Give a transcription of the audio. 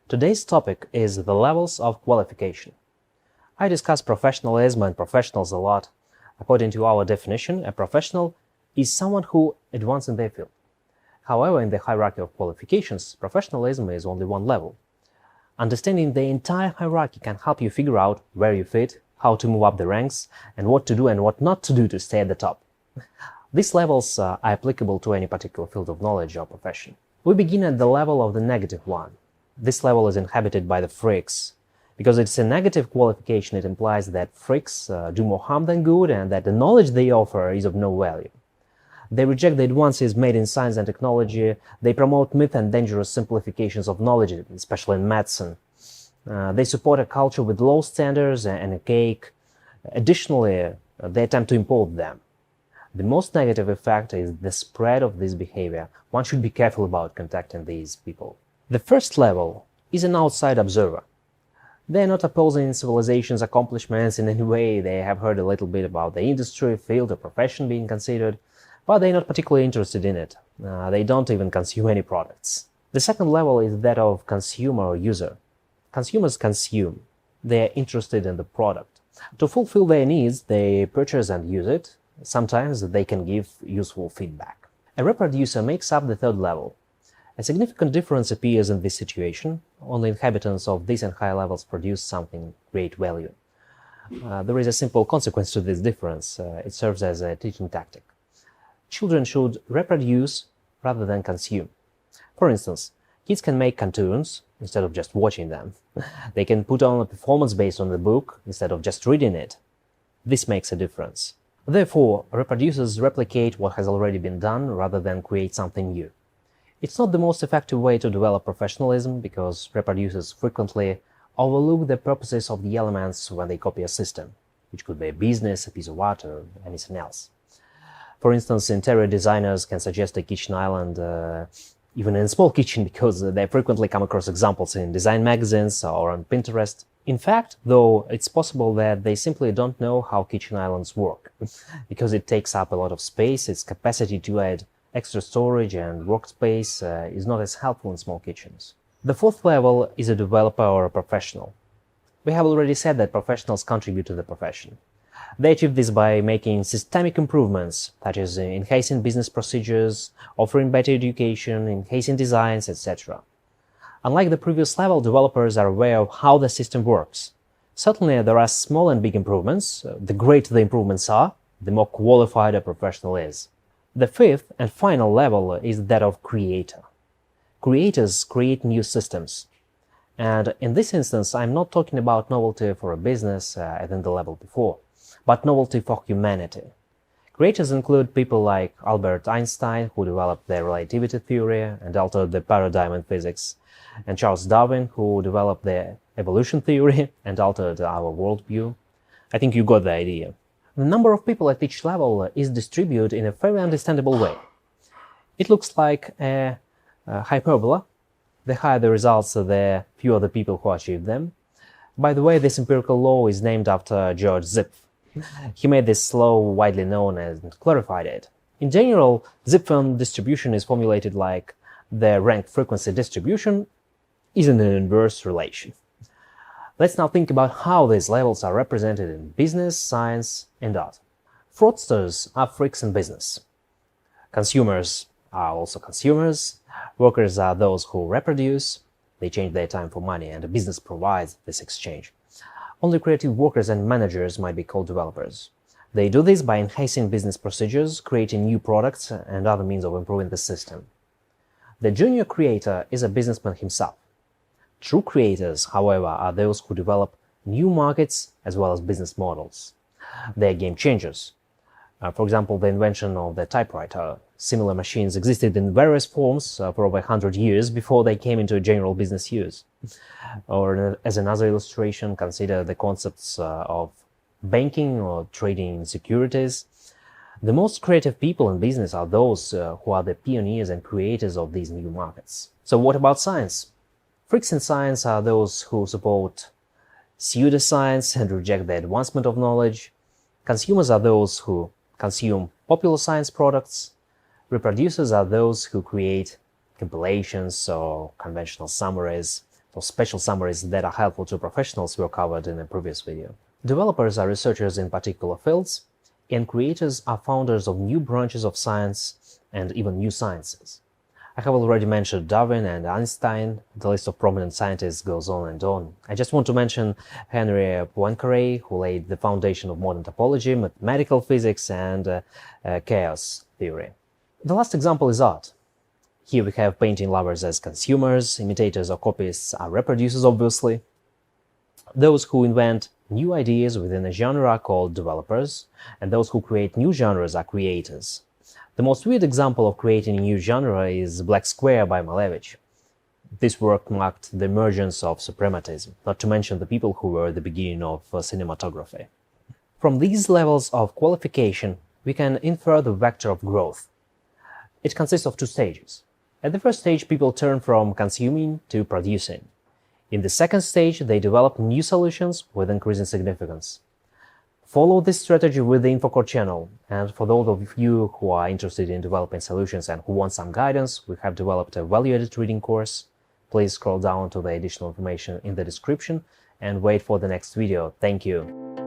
Today's topic is the levels of qualification. I discuss professionalism and professionals a lot. According to our definition, a professional is someone who advances in their field. However, in the hierarchy of qualifications, professionalism is only one level. Understanding the entire hierarchy can help you figure out where you fit, how to move up the ranks, and what to do and what not to do to stay at the top. These levels are applicable to any particular field of knowledge or profession. We begin at the level of the negative one. This level is inhabited by the freaks. Because it's a negative qualification, it implies that freaks do more harm than good and that the knowledge they offer is of no value. They reject the advances made in science and technology. They promote myth and dangerous simplifications of knowledge, especially in medicine. They support a culture with low standards and a cake. Additionally, they attempt to impose them. The most negative effect is the spread of this behavior. One should be careful about contacting these people. The first level is an outside observer. They are not opposing civilization's accomplishments in any way. They have heard a little bit about the industry, field, or profession being considered, but they are not particularly interested in it. They don't even consume any products. The second level is that of consumer or user. Consumers consume. They are interested in the product. To fulfill their needs, they purchase and use it. Sometimes they can give useful feedback. A reproducer makes up the third level. A significant difference appears in this situation. Only inhabitants of these and higher levels produce something great value. There is a simple consequence to this difference. It serves as a teaching tactic. Children should reproduce rather than consume. For instance, kids can make cartoons instead of just watching them. They can put on a performance based on the book instead of just reading it. This makes a difference. Therefore, reproducers replicate what has already been done rather than create something new. It's not the most effective way to develop professionalism because reproducers frequently overlook the purposes of the elements when they copy a system, which could be a business, a piece of art, or anything else. For instance, interior designers can suggest a kitchen island, even in a small kitchen, because they frequently come across examples in design magazines or on Pinterest. In fact, though, it's possible that they simply don't know how kitchen islands work, because it takes up a lot of space. Its capacity to add extra storage and workspace is not as helpful in small kitchens. The fourth level is a developer or a professional. We have already said that professionals contribute to the profession. They achieve this by making systemic improvements, such as enhancing business procedures, offering better education, enhancing designs, etc. Unlike the previous level, developers are aware of how the system works. Certainly, there are small and big improvements. The greater the improvements are, the more qualified a professional is. The fifth and final level is that of creator. Creators create new systems. And in this instance, I'm not talking about novelty for a business as in the level before, but novelty for humanity. Creators include people like Albert Einstein, who developed the relativity theory and altered the paradigm in physics, and Charles Darwin, who developed the evolution theory and altered our worldview. I think you got the idea. The number of people at each level is distributed in a very understandable way. It looks like a hyperbola. The higher the results, the fewer the people who achieve them. By the way, this empirical law is named after George Zipf. He made this law widely known and clarified it. In general, Zipf distribution is formulated like the rank-frequency distribution is in an inverse relation. Let's now think about how these levels are represented in business, science, and art. Fraudsters are freaks in business. Consumers are also consumers. Workers are those who reproduce. They change their time for money, and a business provides this exchange. Only creative workers and managers might be called developers. They do this by enhancing business procedures, creating new products, and other means of improving the system. The junior creator is a businessman himself. True creators, however, are those who develop new markets as well as business models. They are game changers. For example, the invention of the typewriter. Similar machines existed in various forms for over 100 years before they came into general business use. Or as another illustration, consider the concepts of banking or trading in securities. The most creative people in business are those who are the pioneers and creators of these new markets. So what about science? Freaks in science are those who support pseudoscience and reject the advancement of knowledge. Consumers are those who consume popular science products. Reproducers are those who create compilations or conventional summaries or special summaries that are helpful to professionals were covered in a previous video. Developers are researchers in particular fields, and creators are founders of new branches of science and even new sciences. I have already mentioned Darwin and Einstein. The list of prominent scientists goes on and on. I just want to mention Henry Poincaré, who laid the foundation of modern topology, mathematical physics, and chaos theory. The last example is art. Here we have painting lovers as consumers, imitators or copyists are reproducers, obviously. Those who invent new ideas within a genre are called developers, and those who create new genres are creators. The most weird example of creating a new genre is Black Square by Malevich. This work marked the emergence of suprematism, not to mention the people who were the beginning of cinematography. From these levels of qualification, we can infer the vector of growth. It consists of two stages. At the first stage, people turn from consuming to producing. In the second stage, they develop new solutions with increasing significance. Follow this strategy with the InfoCore channel, and for those of you who are interested in developing solutions and who want some guidance, we have developed a value-added reading course. Please scroll down to the additional information in the description and wait for the next video. Thank you.